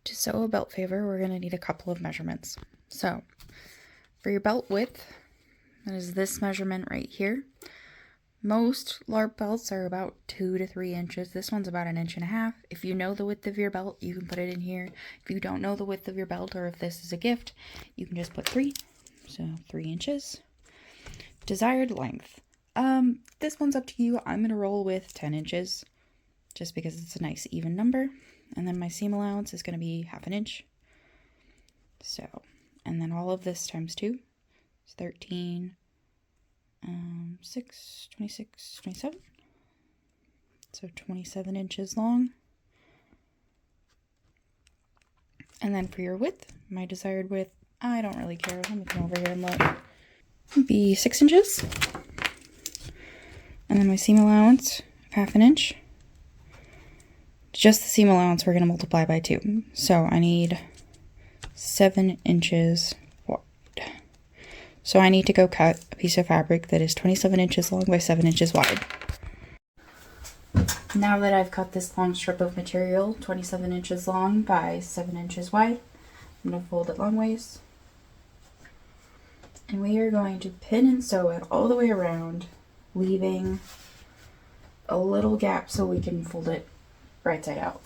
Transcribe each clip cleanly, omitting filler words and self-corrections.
To sew a belt favor, we're going to need a couple of measurements. So, for your belt width, that is this measurement right here. Most LARP belts are about 2 to 3 inches. This one's about 1.5 inches. If you know the width of your belt, you can put it in here. If you don't know the width of your belt, or if this is a gift, you can just put 3. So 3 inches. Desired length. This one's up to you. I'm going to roll with 10 inches just because it's a nice even number. And then my seam allowance is going to be 1/2 inch. So, and then all of this times 2 is 13, 6, 26, 27. So 27 inches long. And then for your width, my desired width, I don't really care. Let me come over here and look. Be 6 inches. And then my seam allowance, 1/2 inch. Just the seam allowance, we're going to multiply by 2. So I need 7 inches wide. So I need to go cut a piece of fabric that is 27 inches long by 7 inches wide. Now that I've cut this long strip of material, 27 inches long by 7 inches wide, I'm going to fold it long ways. And we are going to pin and sew it all the way around, leaving a little gap so we can fold it right side out.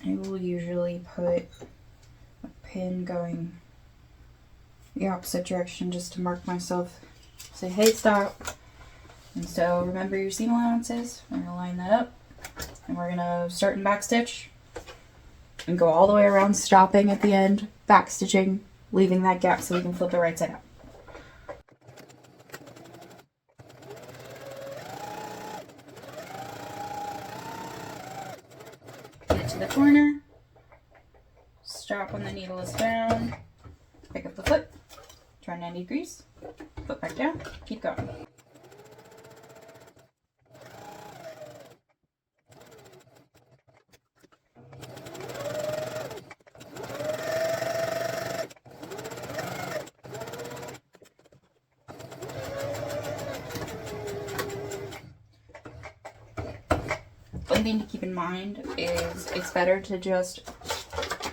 I will usually put a pin going the opposite direction just to mark myself, say, hey, stop. And so remember your seam allowances. We're going to line that up, and we're going to start in back stitch and go all the way around, stopping at the end, back stitching, leaving that gap so we can flip it right side out. Get to the corner, stop when the needle is down, pick up the foot, turn 90 degrees, foot back down, keep going. One thing to keep in mind is it's better to just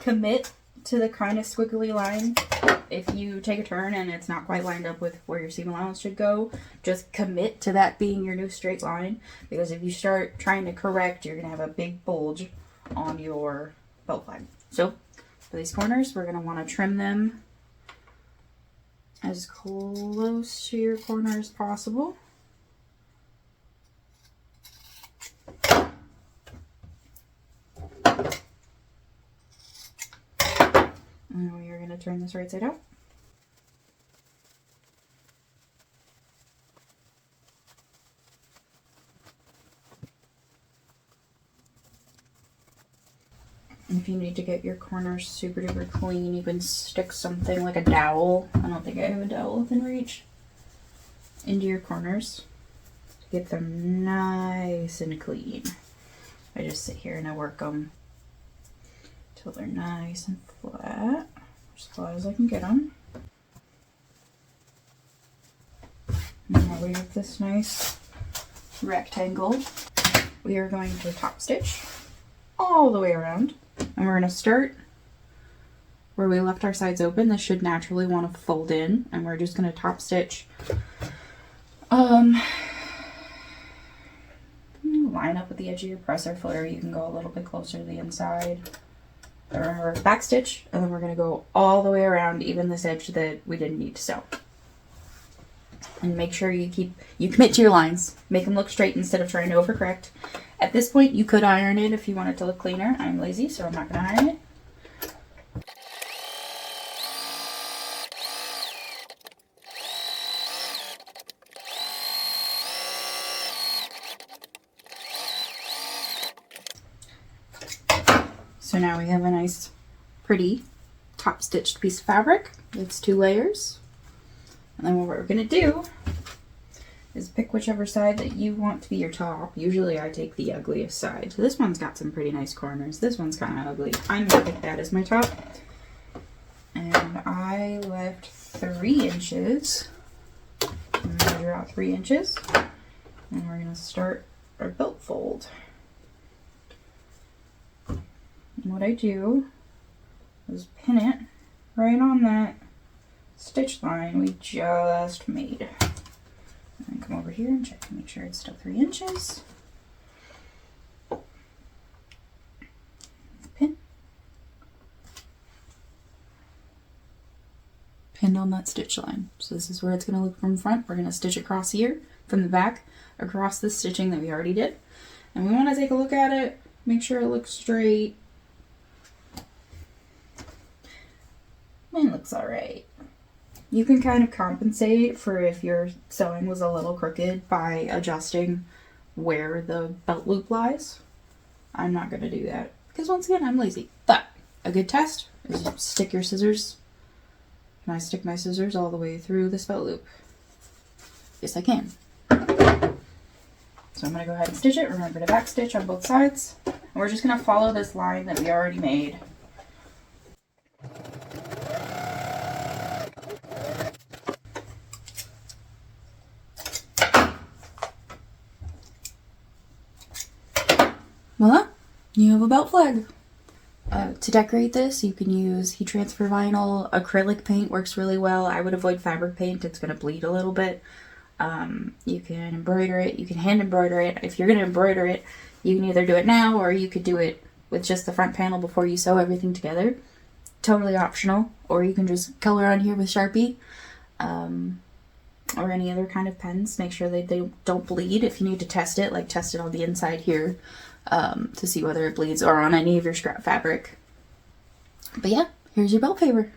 commit to the kind of squiggly line. If you take a turn and it's not quite lined up with where your seam allowance should go, just commit to that being your new straight line, because if you start trying to correct, you're going to have a big bulge on your belt line. So for these corners, we're going to want to trim them as close to your corner as possible. And we are going to turn this right side out. If you need to get your corners super duper clean, you can stick something like a dowel. I don't think I have a dowel within reach. Into your corners to get them nice and clean. I just sit here and I work them till they're nice and flat, as flat as I can get them. Now we have this nice rectangle. We are going to top stitch all the way around, and we're going to start where we left our sides open. This should naturally want to fold in, and we're just going to top stitch. Line up with the edge of your presser foot, or you can go a little bit closer to the inside. But remember, back stitch, and then we're going to go all the way around, even this edge that we didn't need to sew. And make sure you commit to your lines. Make them look straight instead of trying to overcorrect. At this point, you could iron it if you want it to look cleaner. I'm lazy, so I'm not going to iron it. So now we have a nice, pretty, top-stitched piece of fabric. It's 2 layers. And then what we're going to do is pick whichever side that you want to be your top. Usually I take the ugliest side. So this one's got some pretty nice corners. This one's kind of ugly. I'm going to pick that as my top. And I left 3 inches. Measure out 3 inches. And we're going to start our belt fold. And what I do is pin it right on that stitch line we just made. And come over here and check to make sure it's still 3 inches. Pin. Pinned on that stitch line. So this is where it's going to look from front. We're going to stitch across here from the back across the stitching that we already did. And we want to take a look at it, make sure it looks straight. Mine looks alright. You can kind of compensate for if your sewing was a little crooked by adjusting where the belt loop lies. I'm not going to do that because once again I'm lazy. But a good test is you stick your scissors. Can I stick my scissors all the way through this belt loop? Yes, I can. So I'm going to go ahead and stitch it. Remember to back stitch on both sides. And we're just going to follow this line that we already made. Voila! You have a belt flag. To decorate this, you can use heat transfer vinyl. Acrylic paint works really well. I would avoid fabric paint. It's going to bleed a little bit. You can embroider it. You can hand embroider it. If you're going to embroider it, you can either do it now or you could do it with just the front panel before you sew everything together. Totally optional. Or you can just color on here with Sharpie or any other kind of pens. Make sure that they don't bleed. If you need to test it, like test it on the inside here to see whether it bleeds or on any of your scrap fabric. But yeah, here's your belt favor.